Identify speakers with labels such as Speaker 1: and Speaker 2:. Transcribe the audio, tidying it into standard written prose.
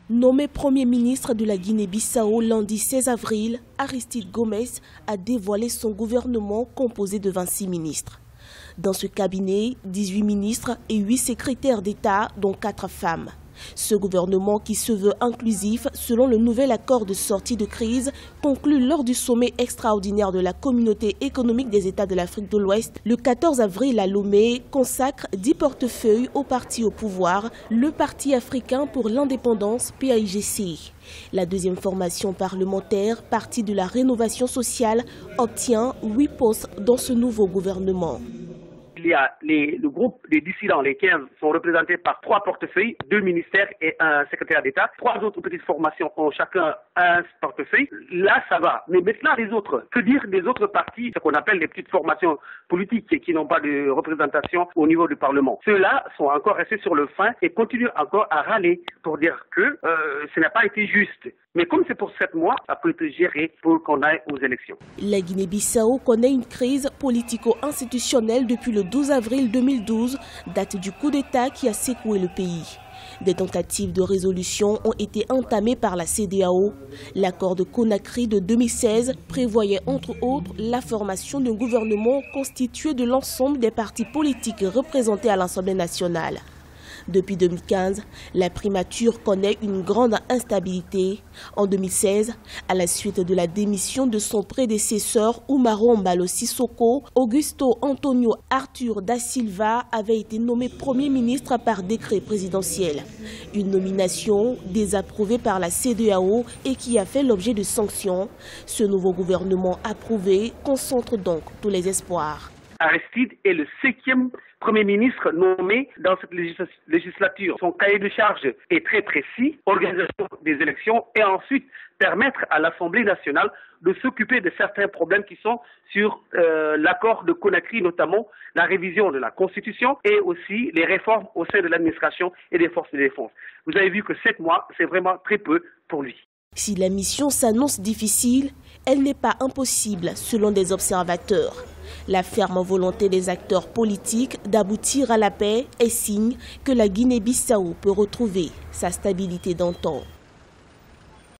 Speaker 1: Nommé Premier ministre de la Guinée-Bissau lundi 16 avril, Aristide Gomes a dévoilé son gouvernement composé de 26 ministres. Dans ce cabinet, 18 ministres et 8 secrétaires d'État, dont 4 femmes. Ce gouvernement qui se veut inclusif selon le nouvel accord de sortie de crise conclu lors du sommet extraordinaire de la Communauté économique des États de l'Afrique de l'Ouest le 14 avril à Lomé consacre 10 portefeuilles au parti au pouvoir, le Parti africain pour l'indépendance PAIGC. La deuxième formation parlementaire, Parti de la rénovation sociale, obtient 8 postes dans ce nouveau gouvernement.
Speaker 2: Il y a le groupe des dissidents, les 15, sont représentés par 3 portefeuilles, 2 ministères et un secrétaire d'État. 3 autres petites formations ont chacun un portefeuille. Là, ça va. Mais maintenant, les autres, que dire des autres partis, ce qu'on appelle les petites formations politiques qui n'ont pas de représentation au niveau du Parlement. Ceux-là sont encore restés sur le fin et continuent encore à râler pour dire que ce n'a pas été juste. Mais comme c'est pour 7 mois, ça peut être géré pour qu'on aille aux élections.
Speaker 1: La Guinée-Bissau connaît une crise politico-institutionnelle depuis le 12 avril 2012, date du coup d'État qui a secoué le pays. Des tentatives de résolution ont été entamées par la CEDEAO. L'accord de Conakry de 2016 prévoyait entre autres la formation d'un gouvernement constitué de l'ensemble des partis politiques représentés à l'Assemblée nationale. Depuis 2015, la primature connaît une grande instabilité. En 2016, à la suite de la démission de son prédécesseur Umaro Embalo Sissoko, Augusto Antonio Arthur da Silva avait été nommé Premier ministre par décret présidentiel. Une nomination désapprouvée par la CEDEAO et qui a fait l'objet de sanctions. Ce nouveau gouvernement approuvé concentre donc tous les espoirs.
Speaker 2: Aristide est le 5e Premier ministre nommé dans cette législature. Son cahier de charge est très précis, organisation des élections et ensuite permettre à l'Assemblée nationale de s'occuper de certains problèmes qui sont sur l'accord de Conakry, notamment la révision de la Constitution et aussi les réformes au sein de l'administration et des forces de défense. Vous avez vu que 7 mois, c'est vraiment très peu pour lui.
Speaker 1: Si la mission s'annonce difficile, elle n'est pas impossible selon des observateurs. La ferme volonté des acteurs politiques d'aboutir à la paix est signe que la Guinée-Bissau peut retrouver sa stabilité d'antan.